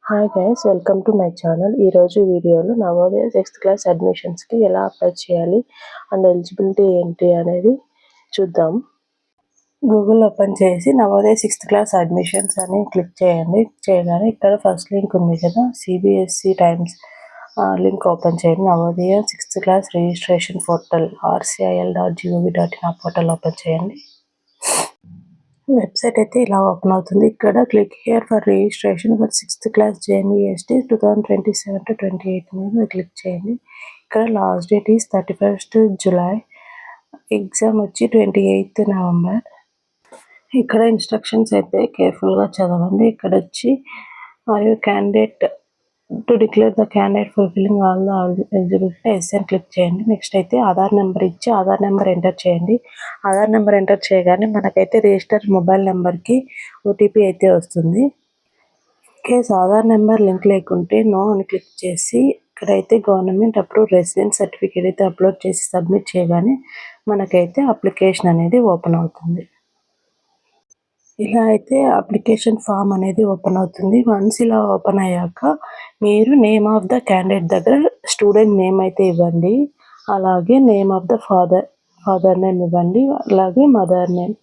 Hi guys, welcome to my channel. ఈరోజు వీడియోలో Navodaya 6th class అడ్మిషన్స్కి ఎలా అప్లై చేయాలి అండ్ ఎలిజిబిలిటీ ఏంటి అనేది చూద్దాం. గూగుల్ ఓపెన్ చేసి నవోదయ 6th క్లాస్ అడ్మిషన్స్ అని క్లిక్ చేయండి. చేయగానే ఇక్కడ ఫస్ట్ లింక్ ఉంది కదా, సిబిఎస్ఈ టైమ్స్ లింక్ ఓపెన్ చేయండి. Navodaya 6th class registration portal rcil.gov.in ఆ పోర్టల్ ఓపెన్ చేయండి. వెబ్సైట్ అయితే ఇలా ఓపెన్ అవుతుంది. ఇక్కడ click here for registration for 6th class JNVST 2027 to 28 మీద క్లిక్ చేయండి. ఇక్కడ last date is 31st July, exam వచ్చి 28th November. ఇక్కడ ఇన్స్ట్రక్షన్స్ అయితే కేర్ఫుల్గా చదవండి. ఇక్కడ వచ్చి మరియు candidate to declare the candidate fulfilling all the eligibility yes అని క్లిక్ చేయండి. నెక్స్ట్ అయితే ఆధార్ నెంబర్ ఇచ్చి ఆధార్ నెంబర్ ఎంటర్ చేయండి. ఆధార్ నెంబర్ ఎంటర్ చేయగానే మనకైతే రిజిస్టర్ మొబైల్ నెంబర్కి ఓటీపీ అయితే వస్తుంది. కేస్ ఆధార్ నెంబర్ లింక్ లేకుంటే నో అని క్లిక్ చేసి ఇక్కడైతే గవర్నమెంట్ అప్రూవ్ రెసిడెన్స్ సర్టిఫికేట్ అయితే అప్లోడ్ చేసి సబ్మిట్ చేయగానే మనకైతే అప్లికేషన్ అనేది ఓపెన్ అవుతుంది. ఇలా అయితే అప్లికేషన్ ఫామ్ అనేది ఓపెన్ అవుతుంది. వన్స్ ఇలా ఓపెన్ అయ్యాక మీరు నేమ్ ఆఫ్ ద క్యాండిడేట్ దగ్గర స్టూడెంట్ నేమ్ అయితే ఇవ్వండి. అలాగే name of the father name ఇవ్వండి. అలాగే మదర్ నేమ్,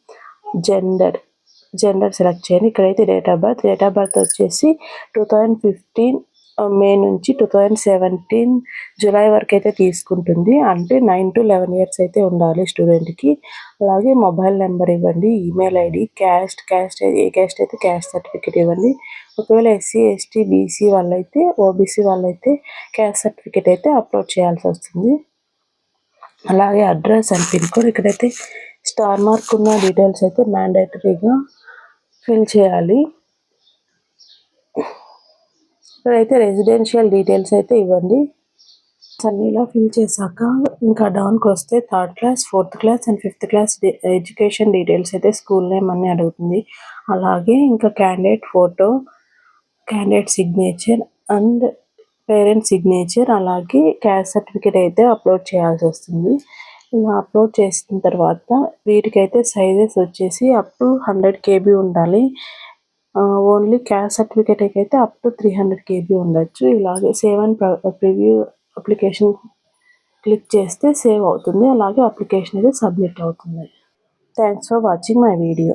జెండర్ సెలెక్ట్ చేయండి. ఇక్కడైతే డేట్ ఆఫ్ బర్త్ వచ్చేసి 2015 మే నుంచి 2017 జూలై వరకు అయితే తీసుకుంటుంది. అంటే 9 to 11 years అయితే ఉండాలి స్టూడెంట్కి. అలాగే మొబైల్ నెంబర్ ఇవ్వండి. ఈమెయిల్ ఐడి, క్యాస్ట్ ఏ క్యాస్ట్ అయితే క్యాస్ట్ సర్టిఫికేట్ ఇవ్వండి. ఒకవేళ SC ST BC వాళ్ళైతే OBC వాళ్ళైతే క్యాస్ట్ సర్టిఫికేట్ అయితే అప్లోడ్ చేయాల్సి వస్తుంది. అలాగే అడ్రస్ అండ్ పిన్ కోడ్, ఇక్కడైతే స్టార్ మార్క్ ఉన్న డీటెయిల్స్ అయితే మ్యాండేటరీగా ఫిల్ చేయాలి. ఇక్కడైతే రెసిడెన్షియల్ డీటెయిల్స్ అయితే ఇవ్వండి. అన్నీ ఇలా ఫిల్ చేశాక ఇంకా డౌన్కి వస్తే 3rd class 4th class and 5th class education details అయితే స్కూల్ నేమ్ అన్నీ అడుగుతుంది. అలాగే ఇంకా candidate photo, candidate signature and parent signature, అలాగే క్యాస్ట్ సర్టిఫికేట్ అయితే అప్లోడ్ చేయాల్సి వస్తుంది. ఇలా అప్లోడ్ చేసిన తర్వాత వీటికైతే సైజెస్ వచ్చేసి అప్ టు 100 KB ఉండాలి. ఓన్లీ క్యాస్ట్ సర్టిఫికేట్ అయితే అప్ టు 300 KB ఉండొచ్చు. ఇలాగే save and preview application click చేస్తే సేవ్ అవుతుంది. అలాగే అప్లికేషన్ అయితే సబ్మిట్ అవుతుంది. Thanks for watching my video.